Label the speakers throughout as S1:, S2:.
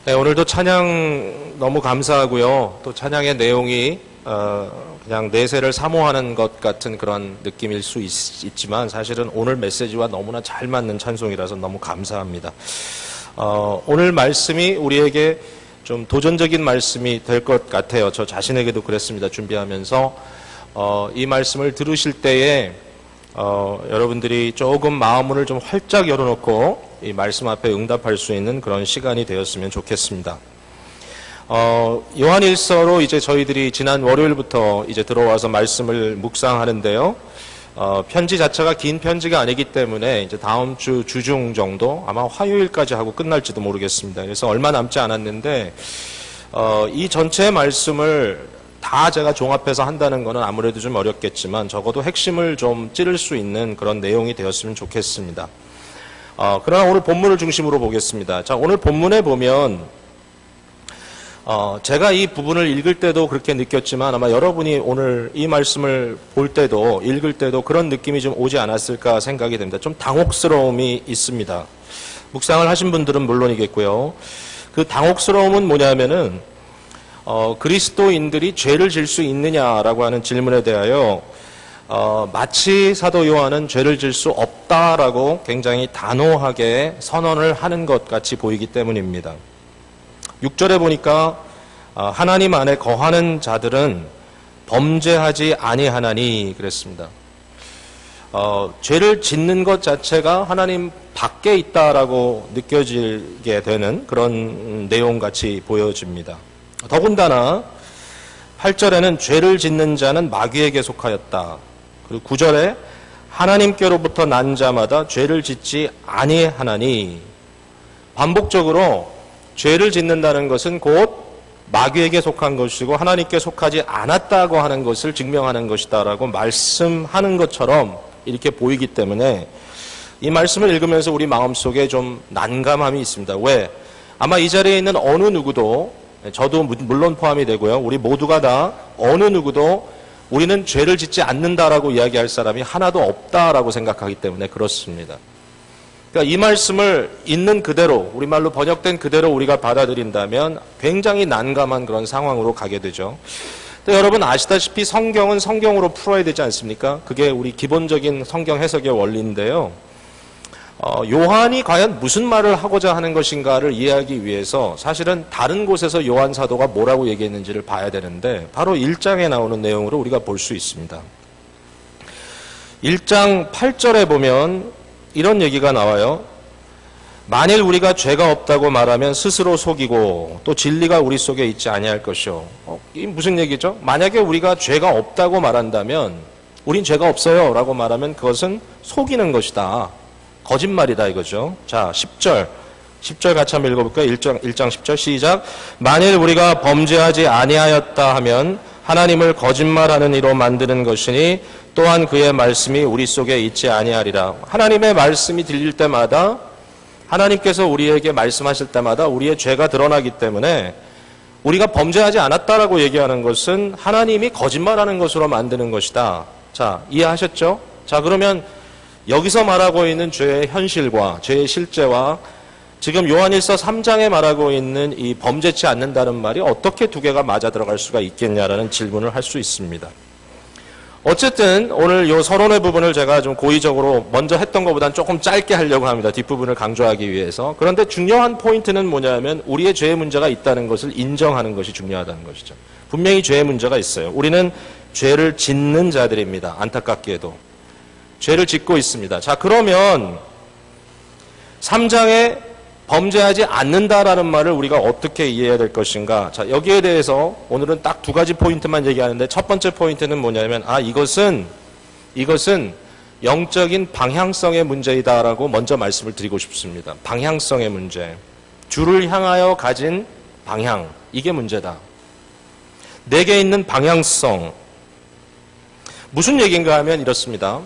S1: 네, 오늘도 찬양 너무 감사하고요. 또 찬양의 내용이 그냥 내세를 사모하는 것 같은 그런 느낌일 수 있지만 사실은 오늘 메시지와 너무나 잘 맞는 찬송이라서 너무 감사합니다. 오늘 말씀이 우리에게 좀 도전적인 말씀이 될 것 같아요. 저 자신에게도 그랬습니다. 준비하면서 이 말씀을 들으실 때에 여러분들이 조금 마음문을 좀 활짝 열어놓고 이 말씀 앞에 응답할 수 있는 그런 시간이 되었으면 좋겠습니다. 요한일서로 이제 저희들이 지난 월요일부터 이제 들어와서 말씀을 묵상하는데요. 편지 자체가 긴 편지가 아니기 때문에 이제 다음 주 주중 정도 아마 화요일까지 하고 끝날지도 모르겠습니다. 그래서 얼마 남지 않았는데 이 전체 말씀을 다 제가 종합해서 한다는 거는 아무래도 좀 어렵겠지만 적어도 핵심을 좀 찌를 수 있는 그런 내용이 되었으면 좋겠습니다. 그러나 오늘 본문을 중심으로 보겠습니다. 자, 오늘 본문에 보면 제가 이 부분을 읽을 때도 그렇게 느꼈지만 아마 여러분이 오늘 이 말씀을 볼 때도 읽을 때도 그런 느낌이 좀 오지 않았을까 생각이 됩니다. 좀 당혹스러움이 있습니다. 묵상을 하신 분들은 물론이겠고요. 그 당혹스러움은 뭐냐면은 그리스도인들이 죄를 질 수 있느냐라고 하는 질문에 대하여 마치 사도 요한은 죄를 질 수 없다라고 굉장히 단호하게 선언을 하는 것 같이 보이기 때문입니다. 6절에 보니까 하나님 안에 거하는 자들은 범죄하지 아니하나니 그랬습니다. 죄를 짓는 것 자체가 하나님 밖에 있다라고 느껴지게 되는 그런 내용같이 보여집니다. 더군다나 8절에는 죄를 짓는 자는 마귀에게 속하였다. 그리고 9절에 하나님께로부터 난 자마다 죄를 짓지 아니하나니 반복적으로 죄를 짓는다는 것은 곧 마귀에게 속한 것이고 하나님께 속하지 않았다고 하는 것을 증명하는 것이다라고 말씀하는 것처럼 이렇게 보이기 때문에 이 말씀을 읽으면서 우리 마음속에 좀 난감함이 있습니다. 왜? 아마 이 자리에 있는 어느 누구도 저도 물론 포함이 되고요. 우리 모두가 다 어느 누구도 우리는 죄를 짓지 않는다라고 이야기할 사람이 하나도 없다라고 생각하기 때문에 그렇습니다. 그러니까 이 말씀을 있는 그대로 우리말로 번역된 그대로 우리가 받아들인다면 굉장히 난감한 그런 상황으로 가게 되죠. 근데 여러분 아시다시피 성경은 성경으로 풀어야 되지 않습니까? 그게 우리 기본적인 성경 해석의 원리인데요. 요한이 과연 무슨 말을 하고자 하는 것인가를 이해하기 위해서 사실은 다른 곳에서 요한 사도가 뭐라고 얘기했는지를 봐야 되는데 바로 1장에 나오는 내용으로 우리가 볼 수 있습니다. 1장 8절에 보면 이런 얘기가 나와요. 만일 우리가 죄가 없다고 말하면 스스로 속이고 또 진리가 우리 속에 있지 아니할 것이요. 이게 무슨 얘기죠? 만약에 우리가 죄가 없다고 말한다면 우린 죄가 없어요 라고 말하면 그것은 속이는 것이다. 거짓말이다 이거죠. 자, 10절 같이 한번 읽어볼까요? 1장 10절 시작. 만일 우리가 범죄하지 아니하였다 하면 하나님을 거짓말하는 이로 만드는 것이니 또한 그의 말씀이 우리 속에 있지 아니하리라. 하나님의 말씀이 들릴 때마다 하나님께서 우리에게 말씀하실 때마다 우리의 죄가 드러나기 때문에 우리가 범죄하지 않았다라고 얘기하는 것은 하나님이 거짓말하는 것으로 만드는 것이다. 자, 이해하셨죠? 자, 그러면 여기서 말하고 있는 죄의 현실과 죄의 실제와 지금 요한일서 3장에 말하고 있는 이 범죄치 않는다는 말이 어떻게 두 개가 맞아 들어갈 수가 있겠냐라는 질문을 할 수 있습니다. 어쨌든 오늘 요 서론의 부분을 제가 좀 고의적으로 먼저 했던 것보다는 조금 짧게 하려고 합니다. 뒷부분을 강조하기 위해서. 그런데 중요한 포인트는 뭐냐면 우리의 죄의 문제가 있다는 것을 인정하는 것이 중요하다는 것이죠. 분명히 죄의 문제가 있어요. 우리는 죄를 짓는 자들입니다. 안타깝게도. 죄를 짓고 있습니다. 자, 그러면 3장에 범죄하지 않는다라는 말을 우리가 어떻게 이해해야 될 것인가? 자, 여기에 대해서 오늘은 딱 두 가지 포인트만 얘기하는데 첫 번째 포인트는 뭐냐면 이것은 영적인 방향성의 문제이다라고 먼저 말씀을 드리고 싶습니다. 방향성의 문제. 주를 향하여 가진 방향. 이게 문제다. 내게 있는 방향성. 무슨 얘기인가 하면 이렇습니다.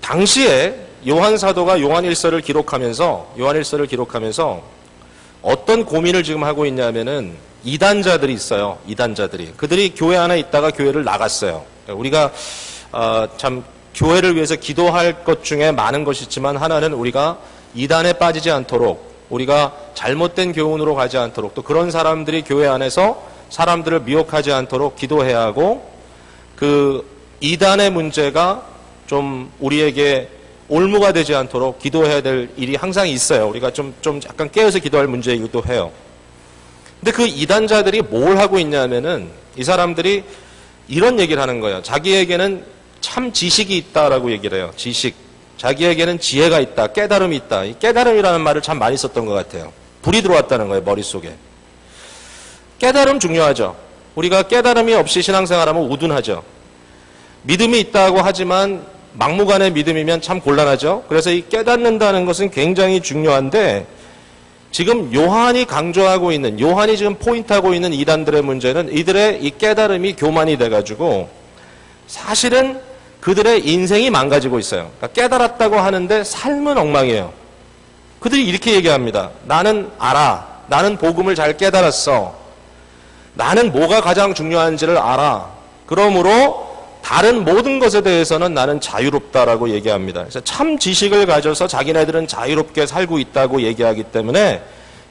S1: 당시에 요한 사도가 요한일서를 기록하면서 어떤 고민을 지금 하고 있냐면은 이단자들이 있어요. 이단자들이. 그들이 교회 안에 있다가 교회를 나갔어요. 우리가 참 교회를 위해서 기도할 것 중에 많은 것이 있지만 하나는 우리가 이단에 빠지지 않도록 우리가 잘못된 교훈으로 가지 않도록, 또 그런 사람들이 교회 안에서 사람들을 미혹하지 않도록 기도해야 하고, 그 이단의 문제가 좀 우리에게 올무가 되지 않도록 기도해야 될 일이 항상 있어요. 우리가 좀 약간 깨어서 기도할 문제이기도 해요. 근데 그 이단자들이 뭘 하고 있냐면은 이 사람들이 이런 얘기를 하는 거예요. 자기에게는 참 지식이 있다라고 얘기를 해요. 지식. 자기에게는 지혜가 있다. 깨달음이 있다. 이 깨달음이라는 말을 참 많이 썼던 것 같아요. 불이 들어왔다는 거예요. 머릿속에. 깨달음 중요하죠. 우리가 깨달음이 없이 신앙생활하면 우둔하죠. 믿음이 있다고 하지만 막무가내 믿음이면 참 곤란하죠. 그래서 이 깨닫는다는 것은 굉장히 중요한데, 지금 요한이 강조하고 있는, 요한이 지금 포인트하고 있는 이단들의 문제는 이들의 이 깨달음이 교만이 돼가지고 사실은 그들의 인생이 망가지고 있어요. 그러니까 깨달았다고 하는데 삶은 엉망이에요. 그들이 이렇게 얘기합니다. 나는 알아. 나는 복음을 잘 깨달았어. 나는 뭐가 가장 중요한지를 알아. 그러므로 다른 모든 것에 대해서는 나는 자유롭다라고 얘기합니다. 그래서 참 지식을 가져서 자기네들은 자유롭게 살고 있다고 얘기하기 때문에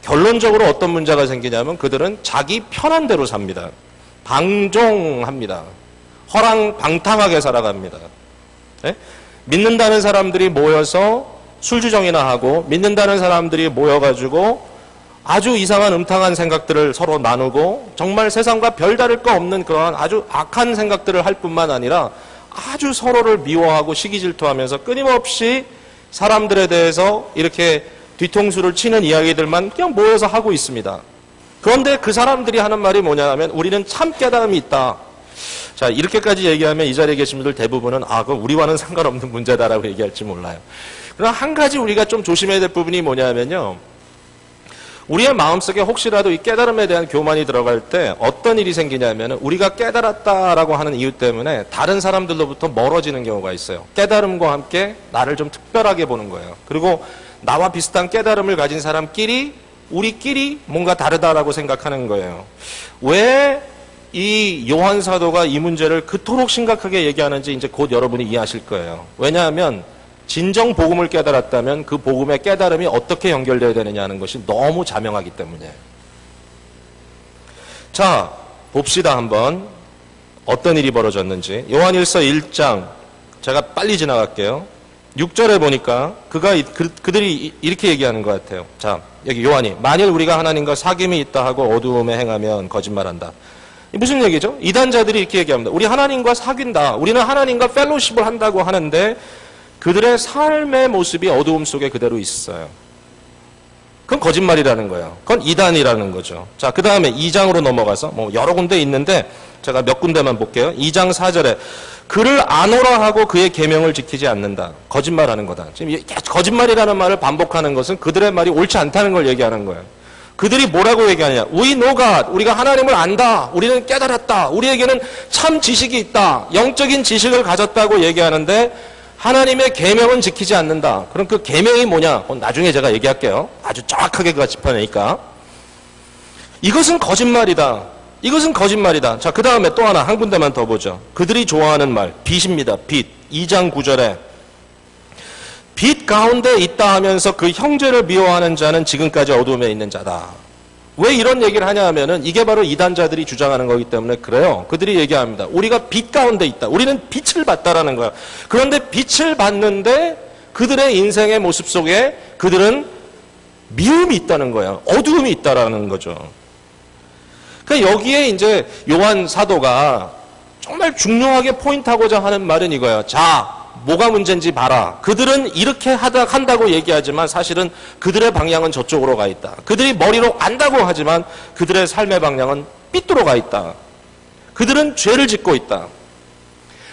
S1: 결론적으로 어떤 문제가 생기냐면 그들은 자기 편한 대로 삽니다. 방종합니다. 허랑방탕하게 살아갑니다. 네? 믿는다는 사람들이 모여서 술주정이나 하고, 믿는다는 사람들이 모여가지고 아주 이상한 음탕한 생각들을 서로 나누고, 정말 세상과 별다를 거 없는 그러한 아주 악한 생각들을 할 뿐만 아니라 아주 서로를 미워하고 시기질투하면서 끊임없이 사람들에 대해서 이렇게 뒤통수를 치는 이야기들만 그냥 모여서 하고 있습니다. 그런데 그 사람들이 하는 말이 뭐냐 하면 우리는 참 깨달음이 있다. 자, 이렇게까지 얘기하면 이 자리에 계신 분들 대부분은 그건 우리와는 상관없는 문제다라고 얘기할지 몰라요. 그러나 한 가지 우리가 좀 조심해야 될 부분이 뭐냐면요, 우리의 마음속에 혹시라도 이 깨달음에 대한 교만이 들어갈 때 어떤 일이 생기냐면 우리가 깨달았다라고 하는 이유 때문에 다른 사람들로부터 멀어지는 경우가 있어요. 깨달음과 함께 나를 좀 특별하게 보는 거예요. 그리고 나와 비슷한 깨달음을 가진 사람끼리 우리끼리 뭔가 다르다라고 생각하는 거예요. 왜 이 요한 사도가 이 문제를 그토록 심각하게 얘기하는지 이제 곧 여러분이 이해하실 거예요. 왜냐하면 진정 복음을 깨달았다면 그 복음의 깨달음이 어떻게 연결되어야 되느냐는 것이 너무 자명하기 때문에. 자, 봅시다 한번 어떤 일이 벌어졌는지. 요한일서 1장, 제가 빨리 지나갈게요. 6절에 보니까 그들이 이렇게 얘기하는 것 같아요. 자, 여기 요한이 만일 우리가 하나님과 사귐이 있다 하고 어두움에 행하면 거짓말한다. 무슨 얘기죠? 이단자들이 이렇게 얘기합니다. 우리 하나님과 사귄다. 우리는 하나님과 펠로십을 한다고 하는데 그들의 삶의 모습이 어두움 속에 그대로 있어요. 그건 거짓말이라는 거예요. 그건 이단이라는 거죠. 자, 그 다음에 2장으로 넘어가서 여러 군데 있는데 제가 몇 군데만 볼게요. 2장 4절에 그를 아노라 하고 그의 계명을 지키지 않는다. 거짓말하는 거다. 지금 거짓말이라는 말을 반복하는 것은 그들의 말이 옳지 않다는 걸 얘기하는 거예요. 그들이 뭐라고 얘기하냐? We know God. 우리가 하나님을 안다. 우리는 깨달았다. 우리에게는 참 지식이 있다. 영적인 지식을 가졌다고 얘기하는데 하나님의 계명은 지키지 않는다. 그럼 그 계명이 뭐냐? 나중에 제가 얘기할게요. 아주 정확하게 그가 짚어내니까. 이것은 거짓말이다. 이것은 거짓말이다. 자, 그 다음에 또 하나 한 군데만 더 보죠. 그들이 좋아하는 말, 빛입니다. 빛. 2장 9절에 빛 가운데 있다 하면서 그 형제를 미워하는 자는 지금까지 어두움에 있는 자다. 왜 이런 얘기를 하냐 하면은 이게 바로 이단자들이 주장하는 거기 때문에 그래요. 그들이 얘기합니다. 우리가 빛 가운데 있다. 우리는 빛을 봤다라는 거야. 그런데 빛을 봤는데 그들의 인생의 모습 속에 그들은 미움이 있다는 거야. 어두움이 있다라는 거죠. 그러니까 여기에 이제 요한 사도가 정말 중요하게 포인트하고자 하는 말은 이거예요. 자, 뭐가 문제인지 봐라. 그들은 이렇게 한다고 얘기하지만 사실은 그들의 방향은 저쪽으로 가 있다. 그들이 머리로 안다고 하지만 그들의 삶의 방향은 삐뚤어 가 있다. 그들은 죄를 짓고 있다.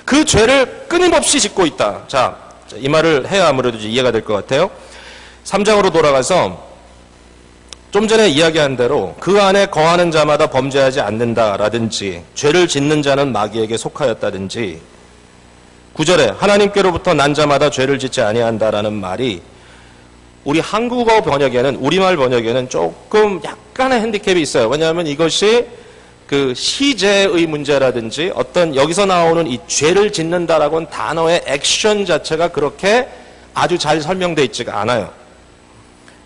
S1: 그 죄를 끊임없이 짓고 있다. 자, 이 말을 해야 아무래도 이해가 될 것 같아요. 3장으로 돌아가서 좀 전에 이야기한 대로 그 안에 거하는 자마다 범죄하지 않는다라든지 죄를 짓는 자는 마귀에게 속하였다든지 9절에 하나님께로부터 난 자마다 죄를 짓지 아니한다라는 말이 우리 한국어 번역에는 우리말 번역에는 조금 약간의 핸디캡이 있어요. 왜냐하면 이것이 그 시제의 문제라든지 어떤 여기서 나오는 이 죄를 짓는다라고는 단어의 액션 자체가 그렇게 아주 잘 설명되어 있지가 않아요.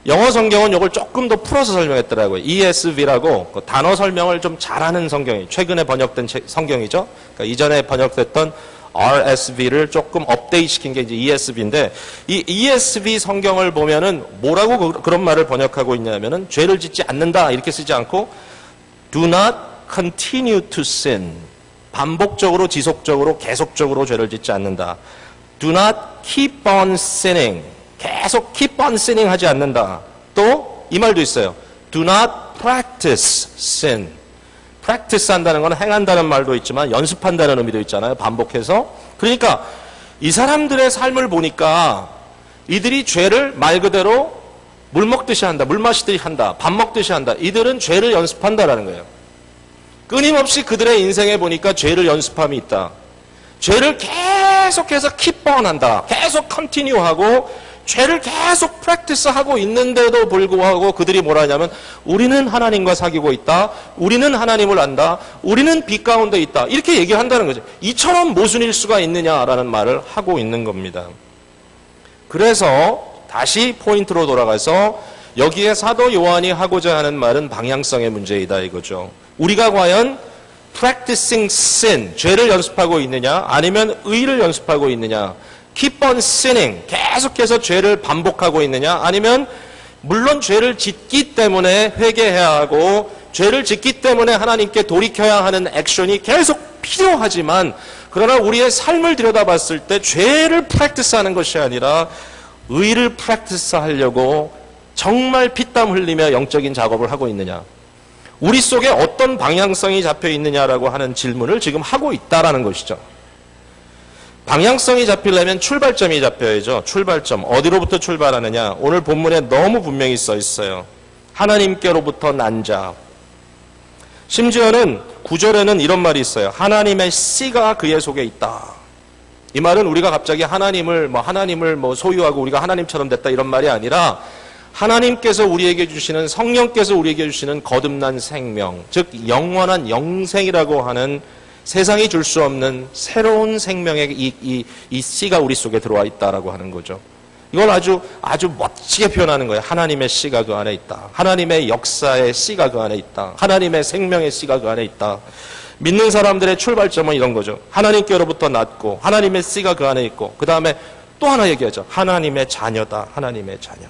S1: 영어 성경은 이걸 조금 더 풀어서 설명했더라고요. ESV라고 그 단어 설명을 좀 잘하는 성경이 최근에 번역된 성경이죠. 그러니까 이전에 번역됐던 RSV를 조금 업데이트 시킨 게 이제 ESV인데, 이 ESV 성경을 보면은 뭐라고 그런 말을 번역하고 있냐면은 죄를 짓지 않는다 이렇게 쓰지 않고 do not continue to sin, 반복적으로 지속적으로 계속적으로 죄를 짓지 않는다. do not keep on sinning, 계속 keep on sinning 하지 않는다. 또 이 말도 있어요. do not practice sin. practice 한다는 건 행한다는 말도 있지만 연습한다는 의미도 있잖아요. 반복해서. 그러니까 이 사람들의 삶을 보니까 이들이 죄를 말 그대로 물 먹듯이 한다, 물 마시듯이 한다, 밥 먹듯이 한다. 이들은 죄를 연습한다라는 거예요. 끊임없이 그들의 인생에 보니까 죄를 연습함이 있다. 죄를 계속해서 keep on 한다. 계속 continue 하고 죄를 계속 프랙티스하고 있는데도 불구하고 그들이 뭐라 하냐면 우리는 하나님과 사귀고 있다. 우리는 하나님을 안다. 우리는 빛 가운데 있다. 이렇게 얘기를 한다는 거죠. 이처럼 모순일 수가 있느냐라는 말을 하고 있는 겁니다. 그래서 다시 포인트로 돌아가서 여기에 사도 요한이 하고자 하는 말은 방향성의 문제이다 이거죠. 우리가 과연 practicing sin, 죄를 연습하고 있느냐 아니면 의를 연습하고 있느냐, keep on sinning, 계속해서 죄를 반복하고 있느냐 아니면 물론 죄를 짓기 때문에 회개해야 하고 죄를 짓기 때문에 하나님께 돌이켜야 하는 액션이 계속 필요하지만 그러나 우리의 삶을 들여다봤을 때 죄를 프랙티스하는 것이 아니라 의를 프랙티스하려고 정말 피땀 흘리며 영적인 작업을 하고 있느냐, 우리 속에 어떤 방향성이 잡혀 있느냐라고 하는 질문을 지금 하고 있다라는 것이죠. 방향성이 잡히려면 출발점이 잡혀야죠. 출발점. 어디로부터 출발하느냐? 오늘 본문에 너무 분명히 써 있어요. 하나님께로부터 난 자. 심지어는 9절에는 이런 말이 있어요. 하나님의 씨가 그의 속에 있다. 이 말은 우리가 갑자기 하나님을 소유하고 우리가 하나님처럼 됐다 이런 말이 아니라 하나님께서 우리에게 주시는, 성령께서 우리에게 주시는 거듭난 생명, 즉 영원한 영생이라고 하는 세상이 줄 수 없는 새로운 생명의 이 씨가 우리 속에 들어와 있다라고 하는 거죠. 이걸 아주 멋지게 표현하는 거예요. 하나님의 씨가 그 안에 있다. 하나님의 역사의 씨가 그 안에 있다. 하나님의 생명의 씨가 그 안에 있다. 믿는 사람들의 출발점은 이런 거죠. 하나님께로부터 났고 하나님의 씨가 그 안에 있고 그 다음에 또 하나 얘기하죠. 하나님의 자녀다. 하나님의 자녀.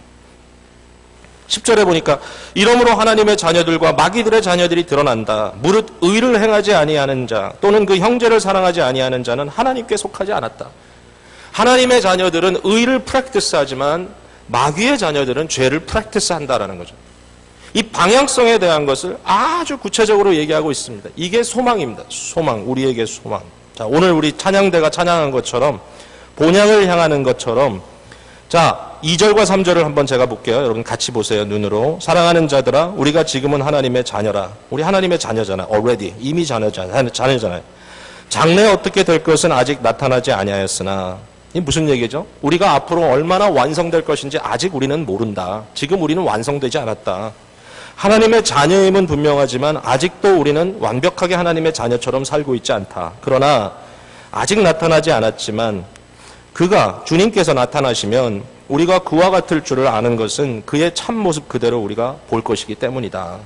S1: 10절에 보니까 이러므로 하나님의 자녀들과 마귀들의 자녀들이 드러난다. 무릇 의를 행하지 아니하는 자 또는 그 형제를 사랑하지 아니하는 자는 하나님께 속하지 않았다. 하나님의 자녀들은 의를 프랙티스하지만 마귀의 자녀들은 죄를 프랙티스한다라는 거죠. 이 방향성에 대한 것을 아주 구체적으로 얘기하고 있습니다. 이게 소망입니다. 소망, 우리에게 소망. 자, 오늘 우리 찬양대가 찬양한 것처럼 본향을 향하는 것처럼 자, 2절과 3절을 한번 제가 볼게요. 여러분 같이 보세요. 눈으로. 사랑하는 자들아, 우리가 지금은 하나님의 자녀라. 우리 하나님의 자녀잖아요. already. 이미 자녀잖아요. 장래 어떻게 될 것은 아직 나타나지 아니하였으나 이 무슨 얘기죠? 우리가 앞으로 얼마나 완성될 것인지 아직 우리는 모른다. 지금 우리는 완성되지 않았다. 하나님의 자녀임은 분명하지만 아직도 우리는 완벽하게 하나님의 자녀처럼 살고 있지 않다. 그러나 아직 나타나지 않았지만 그가 주님께서 나타나시면 우리가 그와 같을 줄을 아는 것은 그의 참모습 그대로 우리가 볼 것이기 때문이다.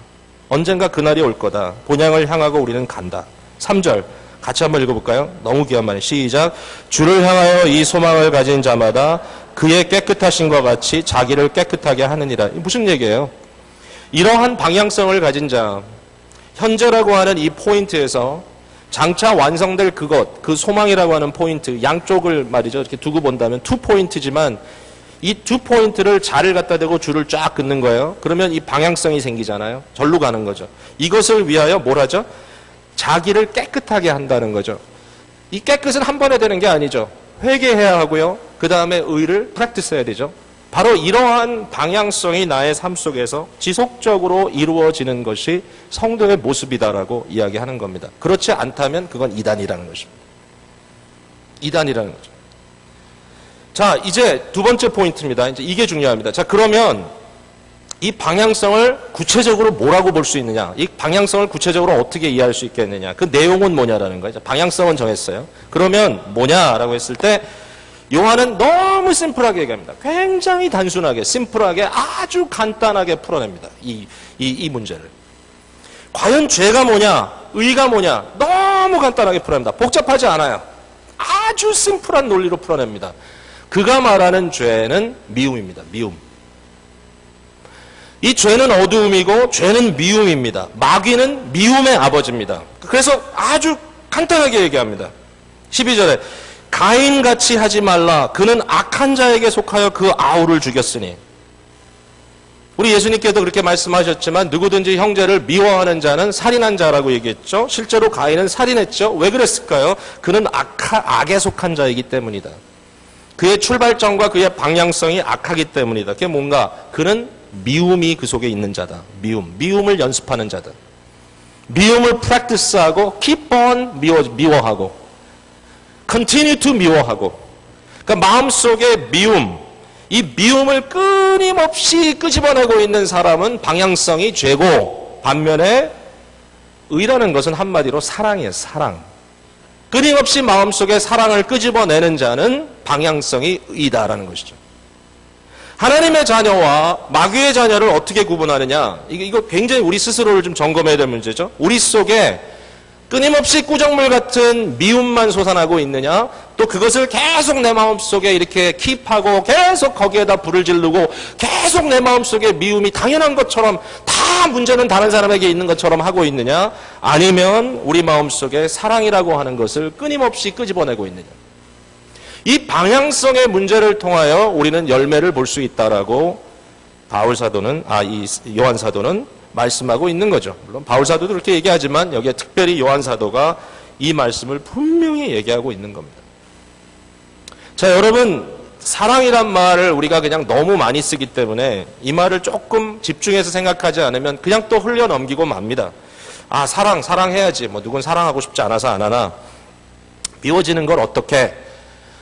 S1: 언젠가 그날이 올 거다. 본향을 향하고 우리는 간다. 3절 같이 한번 읽어볼까요? 너무 귀한 말이에요. 시작. 주를 향하여 이 소망을 가진 자마다 그의 깨끗하심과 같이 자기를 깨끗하게 하느니라. 무슨 얘기예요? 이러한 방향성을 가진 자, 현재라고 하는 이 포인트에서 장차 완성될 그것, 그 소망이라고 하는 포인트, 양쪽을 말이죠. 이렇게 두고 본다면 투 포인트지만 이 두 포인트를 자를 갖다 대고 줄을 쫙 긋는 거예요. 그러면 이 방향성이 생기잖아요. 절로 가는 거죠. 이것을 위하여 뭘 하죠? 자기를 깨끗하게 한다는 거죠. 이 깨끗은 한 번에 되는 게 아니죠. 회개해야 하고요. 그 다음에 의를 프랙티스해야 되죠. 바로 이러한 방향성이 나의 삶 속에서 지속적으로 이루어지는 것이 성도의 모습이다라고 이야기하는 겁니다. 그렇지 않다면 그건 이단이라는 것입니다. 이단이라는 거죠. 자, 이제 두 번째 포인트입니다. 이제 이게 중요합니다. 자, 그러면 이 방향성을 구체적으로 뭐라고 볼 수 있느냐? 이 방향성을 구체적으로 어떻게 이해할 수 있겠느냐? 그 내용은 뭐냐라는 거예요. 방향성은 정했어요. 그러면 뭐냐라고 했을 때 요한은 너무 심플하게 얘기합니다. 굉장히 단순하게, 심플하게, 아주 간단하게 풀어냅니다. 이 문제를. 과연 죄가 뭐냐, 의가 뭐냐, 너무 간단하게 풀어냅니다. 복잡하지 않아요. 아주 심플한 논리로 풀어냅니다. 그가 말하는 죄는 미움입니다. 미움. 이 죄는 어두움이고 죄는 미움입니다. 마귀는 미움의 아버지입니다. 그래서 아주 간단하게 얘기합니다. 12절에 가인같이 하지 말라. 그는 악한 자에게 속하여 그 아우를 죽였으니. 우리 예수님께도 그렇게 말씀하셨지만 누구든지 형제를 미워하는 자는 살인한 자라고 얘기했죠. 실제로 가인은 살인했죠. 왜 그랬을까요? 그는 악에 속한 자이기 때문이다. 그의 출발점과 그의 방향성이 악하기 때문이다. 그게 뭔가? 그는 미움이 그 속에 있는 자다. 미움을 연습하는 자다. 미움을 practice하고 keep on 미워하고 continue to 미워하고, 그러니까 마음속에 미움, 이 미움을 끊임없이 끄집어내고 있는 사람은 방향성이 죄고, 반면에 의라는 것은 한마디로 사랑이에요. 사랑. 끊임없이 마음속에 사랑을 끄집어내는 자는 방향성이 의다라는 것이죠. 하나님의 자녀와 마귀의 자녀를 어떻게 구분하느냐, 이거 굉장히 우리 스스로를 좀 점검해야 될 문제죠. 우리 속에 끊임없이 꾸정물 같은 미움만 솟아나고 있느냐, 또 그것을 계속 내 마음속에 이렇게 킵하고 계속 거기에다 불을 지르고 계속 내 마음속에 미움이 당연한 것처럼, 다 문제는 다른 사람에게 있는 것처럼 하고 있느냐, 아니면 우리 마음속에 사랑이라고 하는 것을 끊임없이 끄집어내고 있느냐. 이 방향성의 문제를 통하여 우리는 열매를 볼 수 있다라고 요한 사도는 말씀하고 있는 거죠. 물론 바울 사도도 그렇게 얘기하지만 여기에 특별히 요한 사도가 이 말씀을 분명히 얘기하고 있는 겁니다. 자, 여러분, 사랑이란 말을 우리가 그냥 너무 많이 쓰기 때문에 이 말을 조금 집중해서 생각하지 않으면 그냥 또 흘려 넘기고 맙니다. 아, 사랑해야지. 뭐 누군 사랑하고 싶지 않아서 안 하나. 미워지는 걸 어떻게?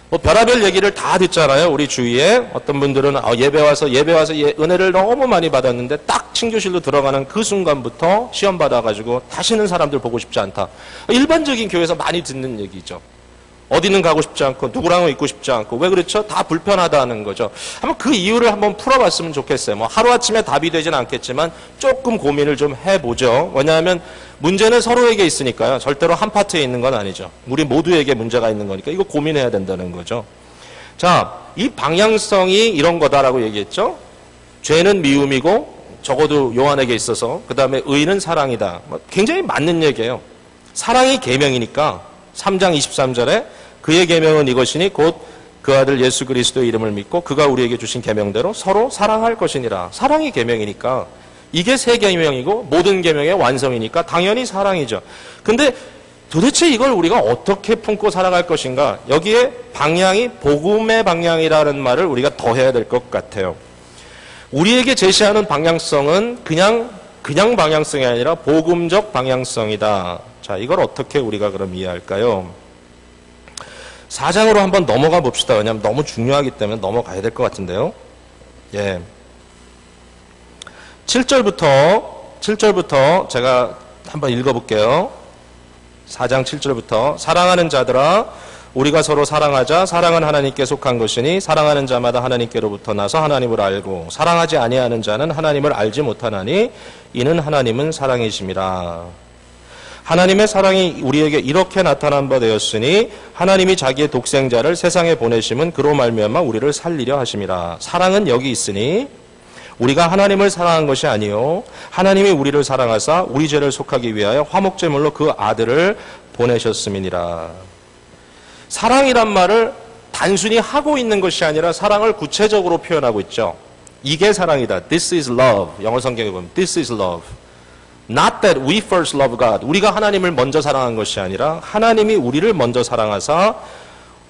S1: 뭐 별의별 얘기를 다 듣잖아요. 우리 주위에 어떤 분들은 예배 와서 은혜를 너무 많이 받았는데 딱 친교실로 들어가는 그 순간부터 시험 받아가지고 다시는 사람들 보고 싶지 않다. 일반적인 교회에서 많이 듣는 얘기죠. 어디는 가고 싶지 않고 누구랑은 있고 싶지 않고. 왜 그렇죠? 다 불편하다는 거죠. 한번 그 이유를 한번 풀어봤으면 좋겠어요. 뭐 하루아침에 답이 되진 않겠지만 조금 고민을 좀 해보죠. 왜냐하면 문제는 서로에게 있으니까요. 절대로 한 파트에 있는 건 아니죠. 우리 모두에게 문제가 있는 거니까 이거 고민해야 된다는 거죠. 자, 이 방향성이 이런 거다라고 얘기했죠. 죄는 미움이고, 적어도 요한에게 있어서, 그 다음에 의는 사랑이다. 굉장히 맞는 얘기예요. 사랑이 계명이니까 3장 23절에 그의 계명은 이것이니 곧 그 아들 예수 그리스도의 이름을 믿고 그가 우리에게 주신 계명대로 서로 사랑할 것이니라. 사랑이 계명이니까 이게 새 계명이고 모든 계명의 완성이니까 당연히 사랑이죠. 근데 도대체 이걸 우리가 어떻게 품고 살아갈 것인가? 여기에 방향이 복음의 방향이라는 말을 우리가 더 해야 될 것 같아요. 우리에게 제시하는 방향성은 그냥 방향성이 아니라 복음적 방향성이다. 자, 이걸 어떻게 우리가 그럼 이해할까요? 4장으로 한번 넘어가 봅시다. 왜냐하면 너무 중요하기 때문에 넘어가야 될 것 같은데요. 예. 7절부터 제가 한번 읽어볼게요. 4장 7절부터 사랑하는 자들아 우리가 서로 사랑하자. 사랑은 하나님께 속한 것이니 사랑하는 자마다 하나님께로부터 나서 하나님을 알고 사랑하지 아니하는 자는 하나님을 알지 못하나니 이는 하나님은 사랑이심이라. 하나님의 사랑이 우리에게 이렇게 나타난 바 되었으니 하나님이 자기의 독생자를 세상에 보내심은 그로 말미암아 우리를 살리려 하심이라. 사랑은 여기 있으니 우리가 하나님을 사랑한 것이 아니요 하나님이 우리를 사랑하사 우리 죄를 속하기 위하여 화목제물로 그 아들을 보내셨음이니라. 사랑이란 말을 단순히 하고 있는 것이 아니라 사랑을 구체적으로 표현하고 있죠. 이게 사랑이다. This is love. 영어 성경에 보면 This is love. Not that we first love God. 우리가 하나님을 먼저 사랑한 것이 아니라 하나님이 우리를 먼저 사랑하사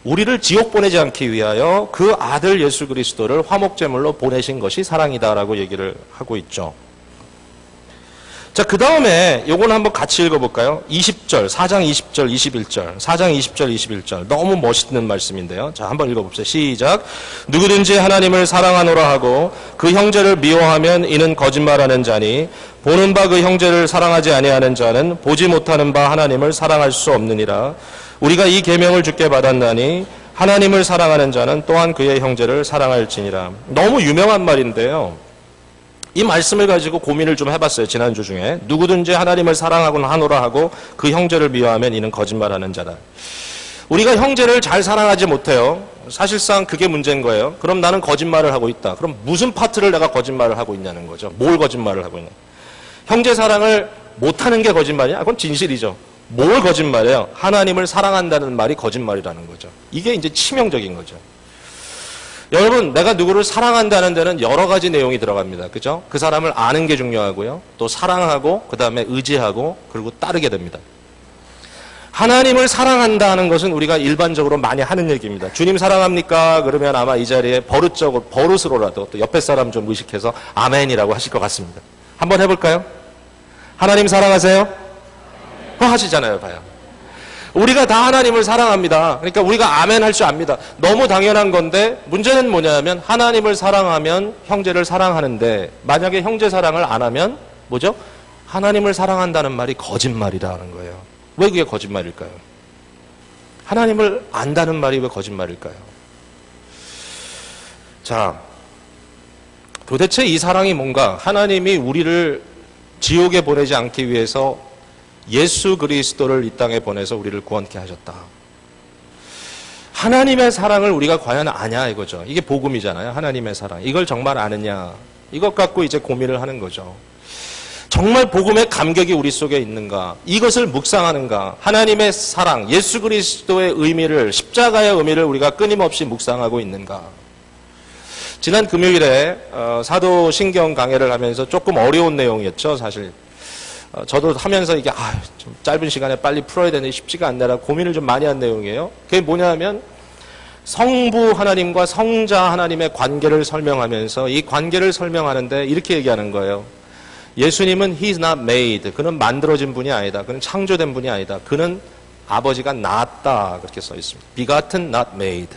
S1: 우리를 지옥 보내지 않기 위하여 그 아들 예수 그리스도를 화목제물로 보내신 것이 사랑이다라고 얘기를 하고 있죠. 자, 그 다음에 요건 한번 같이 읽어볼까요? 20절, 4장 20절, 21절, 4장 20절, 21절. 너무 멋있는 말씀인데요. 자, 한번 읽어봅시다. 시작. 누구든지 하나님을 사랑하노라 하고 그 형제를 미워하면 이는 거짓말하는 자니 보는 바 그 형제를 사랑하지 아니하는 자는 보지 못하는 바 하나님을 사랑할 수 없느니라. 우리가 이 계명을 주께 받았나니 하나님을 사랑하는 자는 또한 그의 형제를 사랑할지니라. 너무 유명한 말인데요. 이 말씀을 가지고 고민을 좀 해봤어요. 지난주 중에. 누구든지 하나님을 사랑하고는 하노라 하고 그 형제를 미워하면 이는 거짓말하는 자다. 우리가 형제를 잘 사랑하지 못해요. 사실상 그게 문제인 거예요. 그럼 나는 거짓말을 하고 있다. 그럼 무슨 파트를 내가 거짓말을 하고 있냐는 거죠. 뭘 거짓말을 하고 있냐. 형제 사랑을 못하는 게 거짓말이냐? 그건 진실이죠. 뭘 거짓말이에요? 하나님을 사랑한다는 말이 거짓말이라는 거죠. 이게 이제 치명적인 거죠. 여러분, 내가 누구를 사랑한다는 데는 여러 가지 내용이 들어갑니다. 그죠? 그 사람을 아는 게 중요하고요. 또 사랑하고, 그 다음에 의지하고, 그리고 따르게 됩니다. 하나님을 사랑한다는 것은 우리가 일반적으로 많이 하는 얘기입니다. 주님 사랑합니까? 그러면 아마 이 자리에 버릇으로라도 또 옆에 사람 좀 의식해서 아멘이라고 하실 것 같습니다. 한번 해볼까요? 하나님 사랑하세요? 하시잖아요, 봐요. 우리가 다 하나님을 사랑합니다. 그러니까 우리가 아멘 할 줄 압니다. 너무 당연한 건데 문제는 뭐냐면 하나님을 사랑하면 형제를 사랑하는데 만약에 형제 사랑을 안 하면 뭐죠? 하나님을 사랑한다는 말이 거짓말이라는 거예요. 왜 그게 거짓말일까요? 하나님을 안다는 말이 왜 거짓말일까요? 자, 도대체 이 사랑이 뭔가? 하나님이 우리를 지옥에 보내지 않기 위해서 예수 그리스도를 이 땅에 보내서 우리를 구원케 하셨다. 하나님의 사랑을 우리가 과연 아냐 이거죠. 이게 복음이잖아요. 하나님의 사랑. 이걸 정말 아느냐. 이것 갖고 이제 고민을 하는 거죠. 정말 복음의 감격이 우리 속에 있는가? 이것을 묵상하는가? 하나님의 사랑, 예수 그리스도의 의미를, 십자가의 의미를 우리가 끊임없이 묵상하고 있는가? 지난 금요일에 사도신경 강해를 하면서 조금 어려운 내용이었죠, 사실. 저도 하면서 이게 좀 짧은 시간에 빨리 풀어야 되는데 쉽지가 않네라 고민을 좀 많이 한 내용이에요. 그게 뭐냐면 성부 하나님과 성자 하나님의 관계를 설명하면서 이 관계를 설명하는데 이렇게 얘기하는 거예요. 예수님은 He is not made. 그는 만들어진 분이 아니다. 그는 창조된 분이 아니다. 그는 아버지가 낳았다. 그렇게 써 있습니다. begotten, not made.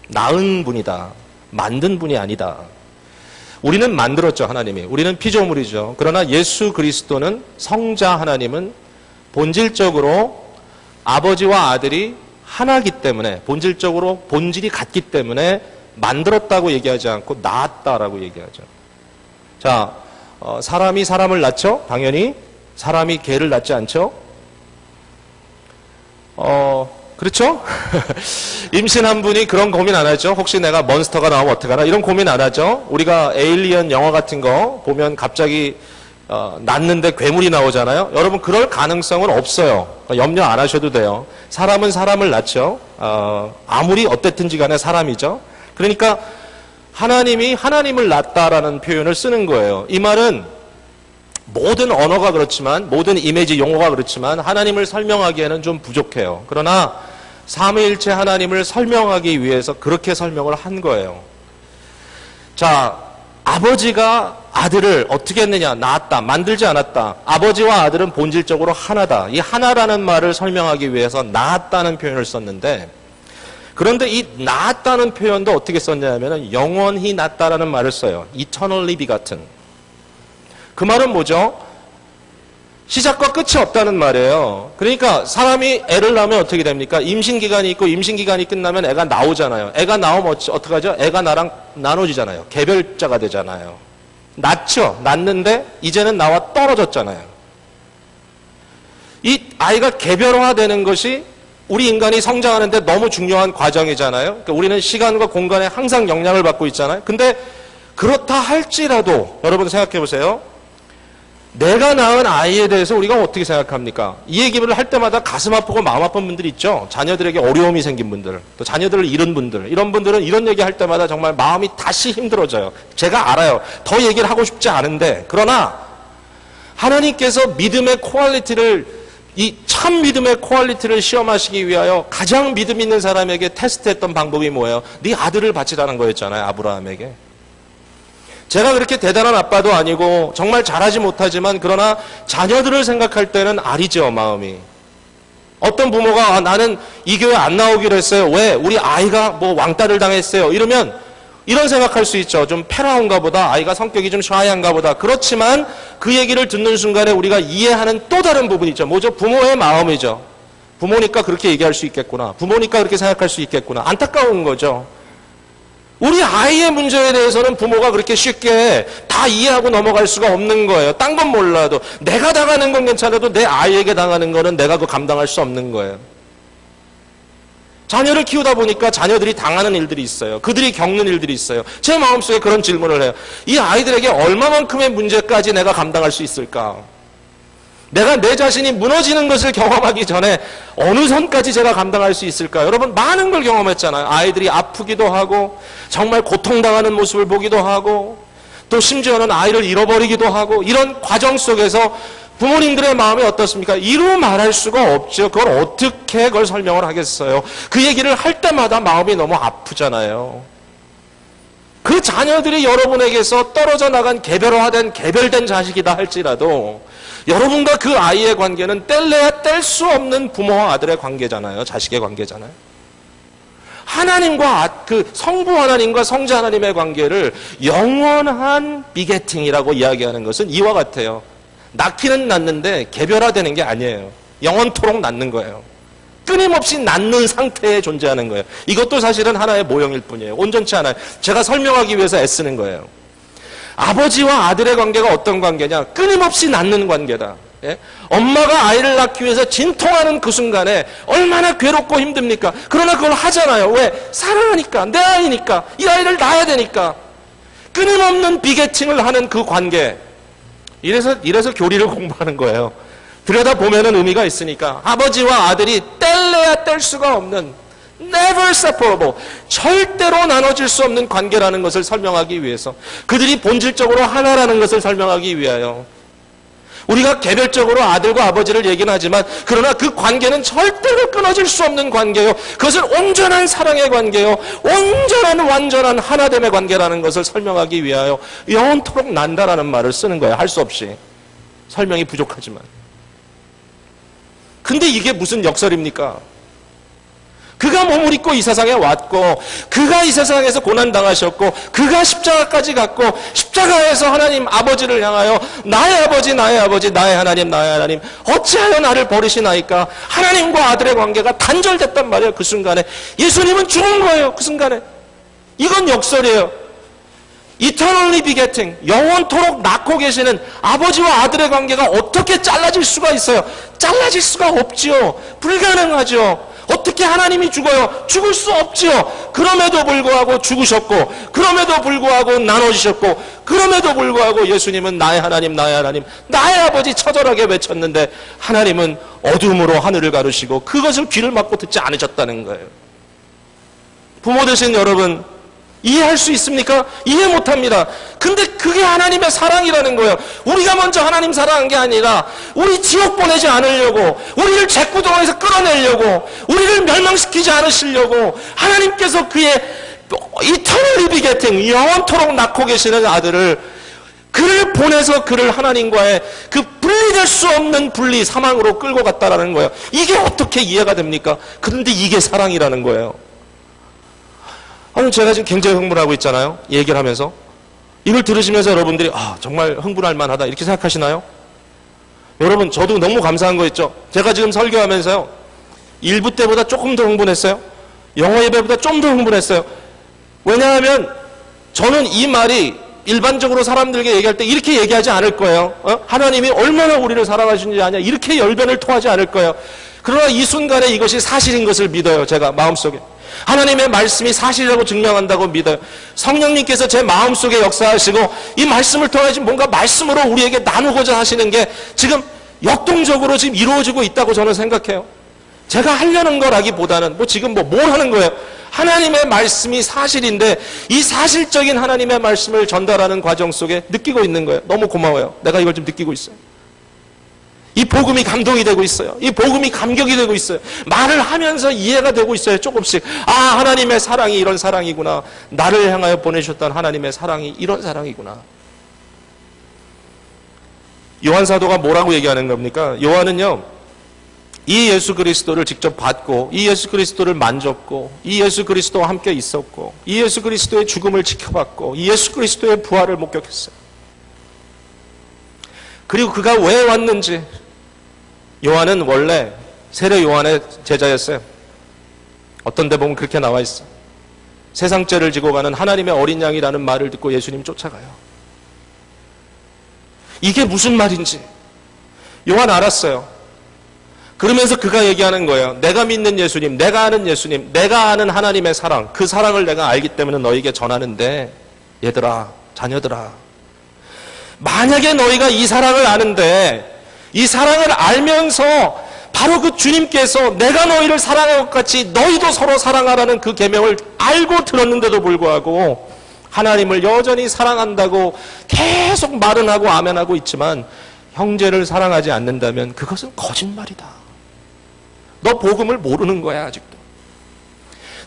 S1: 낳은 분이다. 만든 분이 아니다. 우리는 만들었죠, 하나님이. 우리는 피조물이죠. 그러나 예수 그리스도는 성자 하나님은 본질적으로 아버지와 아들이 하나이기 때문에 본질적으로 본질이 같기 때문에 만들었다고 얘기하지 않고 낳았다라고 얘기하죠. 자, 사람이 사람을 낳죠? 당연히. 사람이 개를 낳지 않죠? 그렇죠? 임신한 분이 그런 고민 안 하죠? 혹시 내가 몬스터가 나오면 어떡하나? 이런 고민 안 하죠? 우리가 에일리언 영화 같은 거 보면 갑자기 낳는데 괴물이 나오잖아요? 여러분 그럴 가능성은 없어요. 염려 안 하셔도 돼요. 사람은 사람을 낳죠? 아무리 어땠든지 간에 사람이죠? 그러니까 하나님이 하나님을 낳았다라는 표현을 쓰는 거예요. 이 말은 모든 언어가 그렇지만 모든 이미지 용어가 그렇지만 하나님을 설명하기에는 좀 부족해요. 그러나 삼위일체 하나님을 설명하기 위해서 그렇게 설명을 한 거예요. 자, 아버지가 아들을 어떻게 했느냐? 낳았다. 만들지 않았다. 아버지와 아들은 본질적으로 하나다. 이 하나라는 말을 설명하기 위해서 낳았다는 표현을 썼는데 그런데 이 낳았다는 표현도 어떻게 썼냐면 영원히 낳았다라는 말을 써요. eternally begotten. 그 말은 뭐죠? 시작과 끝이 없다는 말이에요. 그러니까 사람이 애를 낳으면 어떻게 됩니까? 임신기간이 있고 임신기간이 끝나면 애가 나오잖아요. 애가 나오면 어떡하죠? 애가 나랑 나눠지잖아요. 개별자가 되잖아요. 낳죠. 낳는데 이제는 나와 떨어졌잖아요. 이 아이가 개별화되는 것이 우리 인간이 성장하는데 너무 중요한 과정이잖아요. 그러니까 우리는 시간과 공간에 항상 영향을 받고 있잖아요. 근데 그렇다 할지라도 여러분 생각해 보세요. 내가 낳은 아이에 대해서 우리가 어떻게 생각합니까? 이 얘기를 할 때마다 가슴 아프고 마음 아픈 분들이 있죠. 자녀들에게 어려움이 생긴 분들, 또 자녀들을 잃은 분들, 이런 분들은 이런 얘기 할 때마다 정말 마음이 다시 힘들어져요. 제가 알아요. 더 얘기를 하고 싶지 않은데 그러나 하나님께서 믿음의 퀄리티를 이 참 믿음의 퀄리티를 시험하시기 위하여 가장 믿음 있는 사람에게 테스트했던 방법이 뭐예요? 네 아들을 바치라는 거였잖아요. 아브라함에게. 제가 그렇게 대단한 아빠도 아니고 정말 잘하지 못하지만 그러나 자녀들을 생각할 때는 아리죠, 마음이. 어떤 부모가 나는 이 교회 안 나오기로 했어요. 왜? 우리 아이가 뭐 왕따를 당했어요. 이러면 이런 생각할 수 있죠. 좀 패라운가 보다. 아이가 성격이 좀 샤이한가 보다. 그렇지만 그 얘기를 듣는 순간에 우리가 이해하는 또 다른 부분이 있죠. 뭐죠? 부모의 마음이죠. 부모니까 그렇게 얘기할 수 있겠구나. 부모니까 그렇게 생각할 수 있겠구나. 안타까운 거죠. 우리 아이의 문제에 대해서는 부모가 그렇게 쉽게 다 이해하고 넘어갈 수가 없는 거예요. 딴 건 몰라도. 내가 당하는 건 괜찮아도 내 아이에게 당하는 거는 내가 그 감당할 수 없는 거예요. 자녀를 키우다 보니까 자녀들이 당하는 일들이 있어요. 그들이 겪는 일들이 있어요. 제 마음속에 그런 질문을 해요. 이 아이들에게 얼마만큼의 문제까지 내가 감당할 수 있을까? 내가 내 자신이 무너지는 것을 경험하기 전에 어느 선까지 제가 감당할 수 있을까? 여러분 많은 걸 경험했잖아요. 아이들이 아프기도 하고 정말 고통당하는 모습을 보기도 하고 또 심지어는 아이를 잃어버리기도 하고 이런 과정 속에서 부모님들의 마음이 어떻습니까? 이루 말할 수가 없죠. 그걸 어떻게 그걸 설명을 하겠어요? 그 얘기를 할 때마다 마음이 너무 아프잖아요. 그 자녀들이 여러분에게서 떨어져 나간 개별화된 개별된 자식이다 할지라도 여러분과 그 아이의 관계는 뗄래야 뗄 수 없는 부모와 아들의 관계잖아요. 자식의 관계잖아요. 하나님과 그 성부 하나님과 성자 하나님의 관계를 영원한 비게팅이라고 이야기하는 것은 이와 같아요. 낳기는 낳는데 개별화되는 게 아니에요. 영원토록 낳는 거예요. 끊임없이 낳는 상태에 존재하는 거예요. 이것도 사실은 하나의 모형일 뿐이에요. 온전치 않아요. 제가 설명하기 위해서 애쓰는 거예요. 아버지와 아들의 관계가 어떤 관계냐? 끊임없이 낳는 관계다. 예? 엄마가 아이를 낳기 위해서 진통하는 그 순간에 얼마나 괴롭고 힘듭니까? 그러나 그걸 하잖아요. 왜? 사랑하니까, 내 아이니까, 이 아이를 낳아야 되니까. 끊임없는 비게팅을 하는 그 관계. 이래서 교리를 공부하는 거예요. 들여다보면은 의미가 있으니까. 아버지와 아들이 뗄래야 뗄 수가 없는 never separable, 절대로 나눠질 수 없는 관계라는 것을 설명하기 위해서, 그들이 본질적으로 하나라는 것을 설명하기 위하여, 우리가 개별적으로 아들과 아버지를 얘기는 하지만 그러나 그 관계는 절대로 끊어질 수 없는 관계요. 그것은 온전한 사랑의 관계요. 온전한 완전한 하나됨의 관계라는 것을 설명하기 위하여 영원토록 난다라는 말을 쓰는 거예요. 할 수 없이. 설명이 부족하지만. 근데 이게 무슨 역설입니까? 그가 몸을 입고 이 세상에 왔고 그가 이 세상에서 고난당하셨고 그가 십자가까지 갔고 십자가에서 하나님 아버지를 향하여 나의 아버지 나의 아버지 나의 하나님 나의 하나님 어찌하여 나를 버리시나이까? 하나님과 아들의 관계가 단절됐단 말이에요. 그 순간에 예수님은 죽은 거예요. 그 순간에. 이건 역설이에요. Eternally begetting, 영원토록 낳고 계시는 아버지와 아들의 관계가 어떻게 잘라질 수가 있어요? 잘라질 수가 없지요. 불가능하죠. 어떻게 하나님이 죽어요? 죽을 수 없지요. 그럼에도 불구하고 죽으셨고 그럼에도 불구하고 나눠주셨고 그럼에도 불구하고 예수님은 나의 하나님 나의 하나님 나의 아버지 처절하게 외쳤는데 하나님은 어둠으로 하늘을 가르시고 그것을 귀를 막고 듣지 않으셨다는 거예요. 부모 되신 여러분 이해할 수 있습니까? 이해 못합니다. 근데 그게 하나님의 사랑이라는 거예요. 우리가 먼저 하나님 사랑한 게 아니라 우리 지옥 보내지 않으려고, 우리를 죄구덩에서 끌어내려고, 우리를 멸망시키지 않으시려고 하나님께서 그의 eternally begetting, 영원토록 낳고 계시는 아들을 그를 보내서 그를 하나님과의 그 분리될 수 없는 분리, 사망으로 끌고 갔다라는 거예요. 이게 어떻게 이해가 됩니까? 그런데 이게 사랑이라는 거예요. 오늘 제가 지금 굉장히 흥분하고 있잖아요. 얘기를 하면서. 이걸 들으시면서 여러분들이 정말 흥분할 만하다 이렇게 생각하시나요? 여러분 저도 너무 감사한 거 있죠. 제가 지금 설교하면서요. 일부 때보다 조금 더 흥분했어요. 영어 예배보다 좀 더 흥분했어요. 왜냐하면 저는 이 말이 일반적으로 사람들에게 얘기할 때 이렇게 얘기하지 않을 거예요. 하나님이 얼마나 우리를 사랑하시는지 아냐 이렇게 열변을 토하지 않을 거예요. 그러나 이 순간에 이것이 사실인 것을 믿어요. 제가 마음속에. 하나님의 말씀이 사실이라고 증명한다고 믿어요. 성령님께서 제 마음속에 역사하시고 이 말씀을 통해 지금 뭔가 말씀으로 우리에게 나누고자 하시는 게 지금 역동적으로 지금 이루어지고 있다고 저는 생각해요. 제가 하려는 거라기보다는 지금 뭘 하는 거예요. 하나님의 말씀이 사실인데 이 사실적인 하나님의 말씀을 전달하는 과정 속에 느끼고 있는 거예요. 너무 고마워요. 내가 이걸 좀 느끼고 있어요. 이 복음이 감동이 되고 있어요. 이 복음이 감격이 되고 있어요. 말을 하면서 이해가 되고 있어요. 조금씩. 하나님의 사랑이 이런 사랑이구나. 나를 향하여 보내셨던 하나님의 사랑이 이런 사랑이구나. 요한 사도가 뭐라고 얘기하는 겁니까? 요한은요. 이 예수 그리스도를 직접 봤고 이 예수 그리스도를 만졌고 이 예수 그리스도와 함께 있었고 이 예수 그리스도의 죽음을 지켜봤고 이 예수 그리스도의 부활을 목격했어요. 그리고 그가 왜 왔는지 요한은 원래 세례 요한의 제자였어요. 어떤 데 보면 그렇게 나와 있어. 세상 죄를 지고 가는 하나님의 어린 양이라는 말을 듣고 예수님 쫓아가요. 이게 무슨 말인지 요한 알았어요. 그러면서 그가 얘기하는 거예요. 내가 믿는 예수님, 내가 아는 예수님, 내가 아는 하나님의 사랑, 그 사랑을 내가 알기 때문에 너에게 전하는데 얘들아, 자녀들아, 만약에 너희가 이 사랑을 아는데 이 사랑을 알면서 바로 그 주님께서 내가 너희를 사랑한 것 같이 너희도 서로 사랑하라는 그 계명을 알고 들었는데도 불구하고 하나님을 여전히 사랑한다고 계속 말은 하고 아멘하고 있지만 형제를 사랑하지 않는다면 그것은 거짓말이다. 너 복음을 모르는 거야 아직도.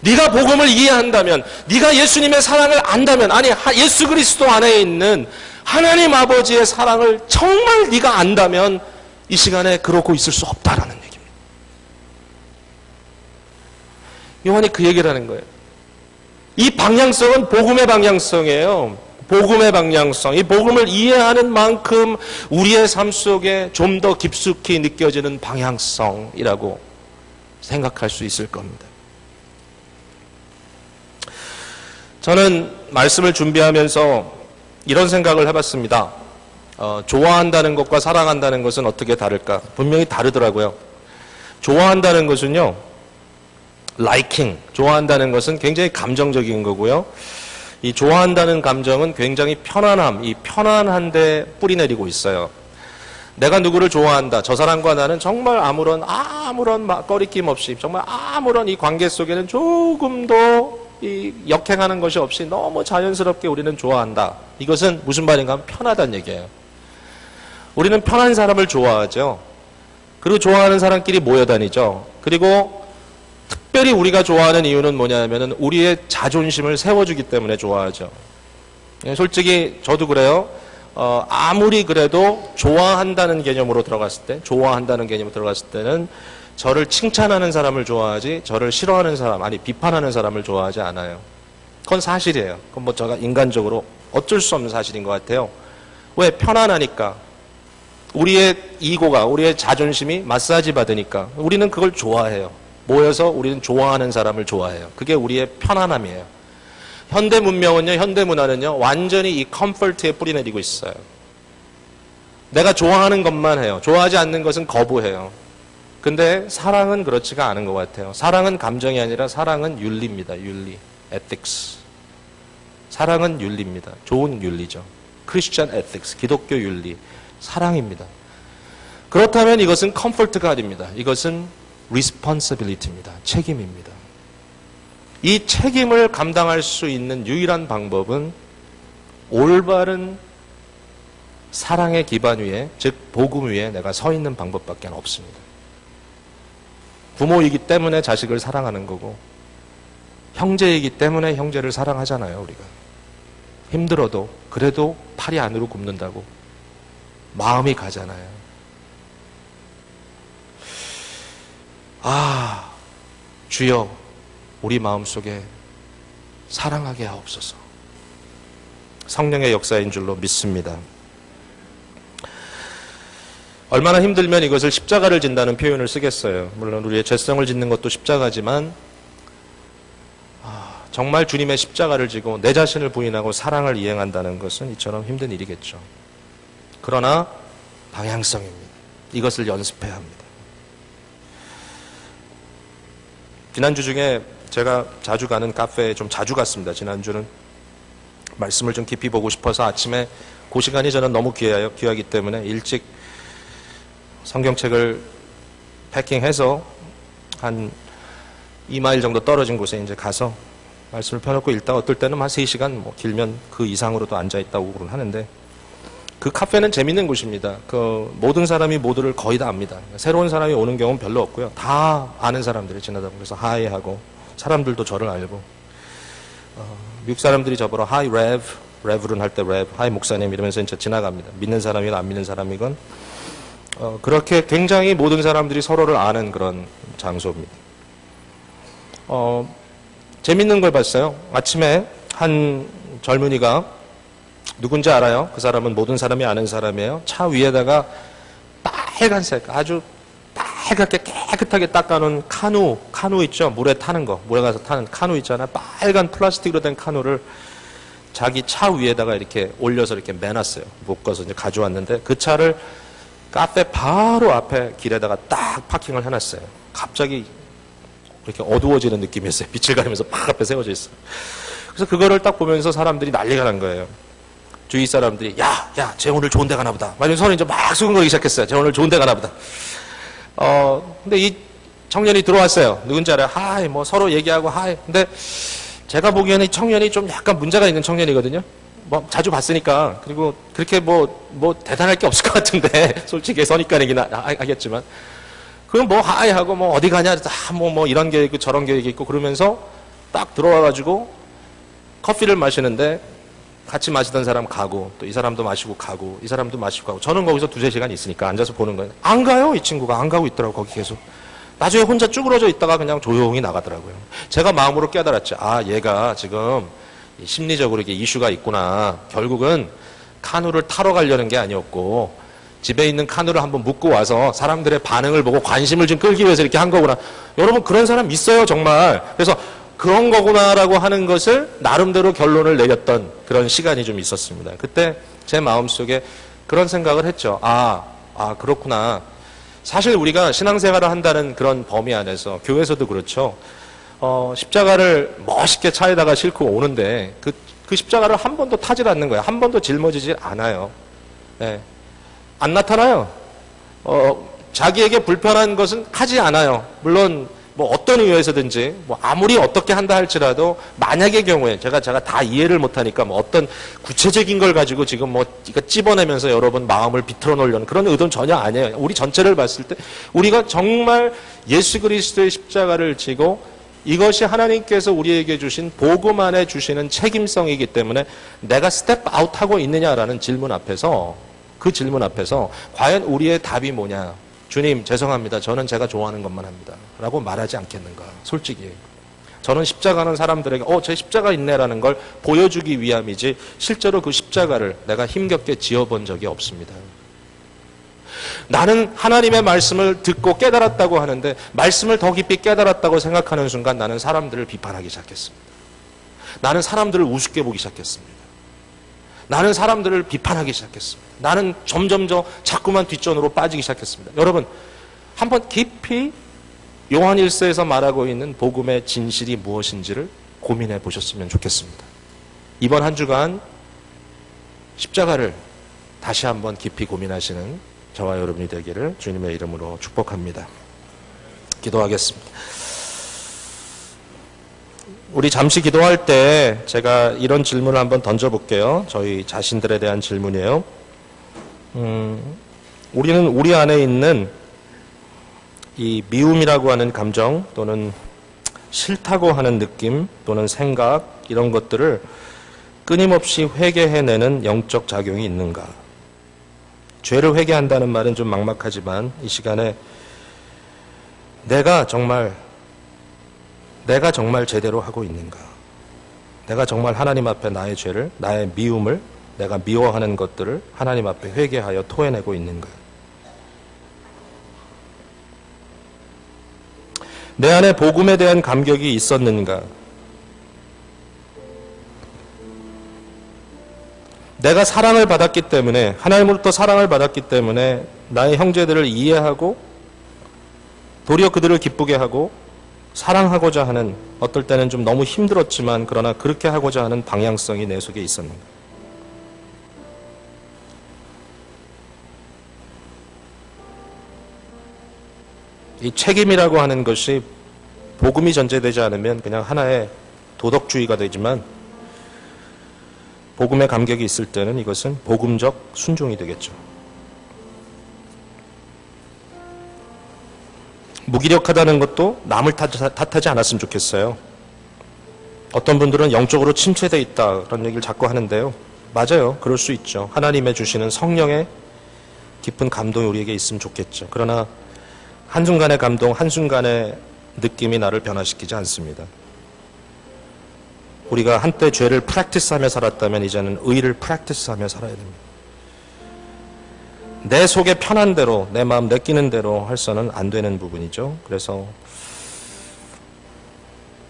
S1: 네가 복음을 이해한다면, 네가 예수님의 사랑을 안다면, 아니 예수 그리스도 안에 있는 하나님 아버지의 사랑을 정말 네가 안다면 이 시간에 그러고 있을 수 없다라는 얘기입니다. 요한이 그 얘기를 하는 거예요. 이 방향성은 복음의 방향성이에요. 복음의 방향성. 이 복음을 이해하는 만큼 우리의 삶 속에 좀 더 깊숙이 느껴지는 방향성이라고 생각할 수 있을 겁니다. 저는 말씀을 준비하면서 이런 생각을 해봤습니다. 좋아한다는 것과 사랑한다는 것은 어떻게 다를까? 분명히 다르더라고요. 좋아한다는 것은요, liking, 좋아한다는 것은 굉장히 감정적인 거고요. 이 좋아한다는 감정은 굉장히 편안함, 이 편안한데 뿌리내리고 있어요. 내가 누구를 좋아한다. 저 사람과 나는 정말 아무런 꺼리낌 없이, 정말 아무런 이 관계 속에는 조금도 이 역행하는 것이 없이 너무 자연스럽게 우리는 좋아한다. 이것은 무슨 말인가 하면 편하다는 얘기예요. 우리는 편한 사람을 좋아하죠. 그리고 좋아하는 사람끼리 모여다니죠. 그리고 특별히 우리가 좋아하는 이유는 뭐냐면은 우리의 자존심을 세워주기 때문에 좋아하죠. 솔직히 저도 그래요. 아무리 그래도 좋아한다는 개념으로 들어갔을 때는 저를 칭찬하는 사람을 좋아하지 저를 싫어하는 사람, 아니 비판하는 사람을 좋아하지 않아요. 그건 사실이에요. 그건 뭐 제가 인간적으로 어쩔 수 없는 사실인 것 같아요. 왜? 편안하니까. 우리의 이고가, 우리의 자존심이 마사지 받으니까 우리는 그걸 좋아해요. 모여서 우리는 좋아하는 사람을 좋아해요. 그게 우리의 편안함이에요. 현대 문명은요, 현대 문화는요, 완전히 이 컴포트에 뿌리내리고 있어요. 내가 좋아하는 것만 해요. 좋아하지 않는 것은 거부해요. 근데 사랑은 그렇지가 않은 것 같아요. 사랑은 감정이 아니라 사랑은 윤리입니다. 윤리, ethics. 사랑은 윤리입니다. 좋은 윤리죠. Christian ethics, 기독교 윤리, 사랑입니다. 그렇다면 이것은 comfort가 아닙니다. 이것은 responsibility입니다. 책임입니다. 이 책임을 감당할 수 있는 유일한 방법은 올바른 사랑의 기반 위에, 즉 복음 위에 내가 서 있는 방법밖에 없습니다. 부모이기 때문에 자식을 사랑하는 거고 형제이기 때문에 형제를 사랑하잖아요. 우리가 힘들어도 그래도 팔이 안으로 굽는다고 마음이 가잖아요. 아, 주여 우리 마음속에 사랑하게 하옵소서. 성령의 역사인 줄로 믿습니다. 얼마나 힘들면 이것을 십자가를 진다는 표현을 쓰겠어요. 물론 우리의 죄성을 짓는 것도 십자가지만 정말 주님의 십자가를 지고 내 자신을 부인하고 사랑을 이행한다는 것은 이처럼 힘든 일이겠죠. 그러나 방향성입니다. 이것을 연습해야 합니다. 지난주 중에 제가 자주 가는 카페에 좀 자주 갔습니다. 지난주는 말씀을 좀 깊이 보고 싶어서 아침에 그 시간이 저는 너무 귀하기 때문에 일찍 성경책을 패킹해서 한 2마일 정도 떨어진 곳에 이제 가서 말씀을 펴놓고 읽다가 어떨 때는 한 3시간, 뭐 길면 그 이상으로도 앉아있다고 그러긴 하는데 그 카페는 재밌는 곳입니다. 그 모든 사람이 모두를 거의 다 압니다. 새로운 사람이 오는 경우는 별로 없고요. 다 아는 사람들이 지나다 보면서 하이하고 사람들도 저를 알고 미국 사람들이 저보러 하이 레브, 레브룬 할 때 레브, 하이 목사님 이러면서 이제 지나갑니다. 믿는 사람이건 안 믿는 사람이건 그렇게 굉장히 모든 사람들이 서로를 아는 그런 장소입니다. 재밌는 걸 봤어요. 아침에 한 젊은이가 누군지 알아요? 그 사람은 모든 사람이 아는 사람이에요. 차 위에다가 빨간색, 아주 빨갛게 깨끗하게 닦아놓은 카누 있죠? 물에 타는 거, 물에 가서 타는 카누 있잖아요. 빨간 플라스틱으로 된 카누를 자기 차 위에다가 이렇게 올려서 이렇게 매놨어요. 묶어서 이제 가져왔는데 그 차를 카페 바로 앞에 길에다가 딱 파킹을 해놨어요. 갑자기 이렇게 어두워지는 느낌이었어요. 빛을 가리면서 팍 앞에 세워져 있어요. 그래서 그거를 딱 보면서 사람들이 난리가 난 거예요. 주위 사람들이 야, 쟤 오늘 좋은 데 가나 보다. 막 서로 이제 막 수근거리기 시작했어요. 쟤 오늘 좋은 데 가나 보다. 근데 이 청년이 들어왔어요. 누군지 알아요? 하이, 뭐 서로 얘기하고 하이. 근데 제가 보기에는 이 청년이 좀 약간 문제가 있는 청년이거든요. 뭐 자주 봤으니까. 그리고 그렇게 뭐 대단할 게 없을 것 같은데 솔직히 선입견이긴 하겠지만 그럼 뭐 하이 하고 뭐 어디 가냐 뭐 이런 계획 있고 저런 계획이 있고 그러면서 딱 들어와가지고 커피를 마시는데 같이 마시던 사람 가고 또 이 사람도 마시고 가고 이 사람도 마시고 가고 저는 거기서 2-3시간 있으니까 앉아서 보는 거예요. 안 가요. 이 친구가 안 가고 있더라고 거기 계속. 나중에 혼자 쭈그러져 있다가 그냥 조용히 나가더라고요. 제가 마음으로 깨달았죠. 아, 얘가 지금 심리적으로 이게 이슈가 있구나. 결국은 카누를 타러 가려는 게 아니었고 집에 있는 카누를 한번 묵고 와서 사람들의 반응을 보고 관심을 좀 끌기 위해서 이렇게 한 거구나. 여러분 그런 사람 있어요 정말. 그래서 그런 거구나라고 하는 것을 나름대로 결론을 내렸던 그런 시간이 좀 있었습니다. 그때 제 마음속에 그런 생각을 했죠. 그렇구나. 사실 우리가 신앙생활을 한다는 그런 범위 안에서 교회에서도 그렇죠. 십자가를 멋있게 차에다가 싣고 오는데 그 십자가를 한 번도 타질 않는 거예요. 한 번도 짊어지질 않아요. 네. 안 나타나요. 자기에게 불편한 것은 하지 않아요. 물론 뭐 어떤 의회에서든지 뭐 아무리 어떻게 한다 할지라도 만약의 경우에 제가 다 이해를 못하니까 뭐 어떤 구체적인 걸 가지고 지금 뭐 이거 찝어내면서 여러분 마음을 비틀어 놓으려는 그런 의도는 전혀 아니에요. 우리 전체를 봤을 때 우리가 정말 예수 그리스도의 십자가를 지고 이것이 하나님께서 우리에게 주신 복음 안에 주시는 책임성이기 때문에 내가 스텝 아웃하고 있느냐라는 질문 앞에서 그 질문 앞에서 과연 우리의 답이 뭐냐. 주님 죄송합니다. 저는 제가 좋아하는 것만 합니다. 라고 말하지 않겠는가. 솔직히. 저는 십자가는 사람들에게 제 십자가 있네라는 걸 보여주기 위함이지 실제로 그 십자가를 내가 힘겹게 지어본 적이 없습니다. 나는 하나님의 말씀을 듣고 깨달았다고 하는데 말씀을 더 깊이 깨달았다고 생각하는 순간 나는 사람들을 비판하기 시작했습니다. 나는 사람들을 우습게 보기 시작했습니다. 나는 사람들을 비판하기 시작했습니다. 나는 점점 자꾸만 뒷전으로 빠지기 시작했습니다. 여러분 한번 깊이 요한 1서에서 말하고 있는 복음의 진실이 무엇인지를 고민해 보셨으면 좋겠습니다. 이번 한 주간 십자가를 다시 한번 깊이 고민하시는 저와 여러분이 되기를 주님의 이름으로 축복합니다. 기도하겠습니다. 우리 잠시 기도할 때 제가 이런 질문을 한번 던져볼게요. 저희 자신들에 대한 질문이에요. 우리는 우리 안에 있는 이 미움이라고 하는 감정 또는 싫다고 하는 느낌 또는 생각 이런 것들을 끊임없이 회개해내는 영적 작용이 있는가? 죄를 회개한다는 말은 좀 막막하지만 이 시간에 내가 정말 제대로 하고 있는가? 내가 정말 하나님 앞에 나의 죄를, 나의 미움을, 내가 미워하는 것들을 하나님 앞에 회개하여 토해내고 있는가? 내 안에 복음에 대한 감격이 있었는가? 내가 사랑을 받았기 때문에, 하나님으로부터 사랑을 받았기 때문에 나의 형제들을 이해하고 도리어 그들을 기쁘게 하고 사랑하고자 하는, 어떨 때는 좀 너무 힘들었지만 그러나 그렇게 하고자 하는 방향성이 내 속에 있었는가? 이 책임이라고 하는 것이 복음이 전제되지 않으면 그냥 하나의 도덕주의가 되지만 복음의 감격이 있을 때는 이것은 복음적 순종이 되겠죠. 무기력하다는 것도 남을 탓하지 않았으면 좋겠어요. 어떤 분들은 영적으로 침체되어 있다 그런 얘기를 자꾸 하는데요. 맞아요. 그럴 수 있죠. 하나님의 주시는 성령의 깊은 감동이 우리에게 있으면 좋겠죠. 그러나 한순간의 감동, 한순간의 느낌이 나를 변화시키지 않습니다. 우리가 한때 죄를 프랙티스하며 살았다면 이제는 의를 프랙티스하며 살아야 됩니다. 내 속에 편한 대로, 내 마음 느끼는 대로 해서는 안 되는 부분이죠. 그래서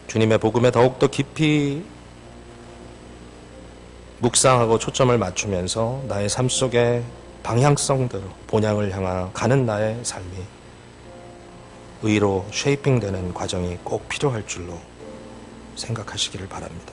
S1: 주님의 복음에 더욱더 깊이 묵상하고 초점을 맞추면서 나의 삶 속에 방향성대로 본향을 향하 가는 나의 삶이 의로 쉐이핑되는 과정이 꼭 필요할 줄로 생각하시기를 바랍니다.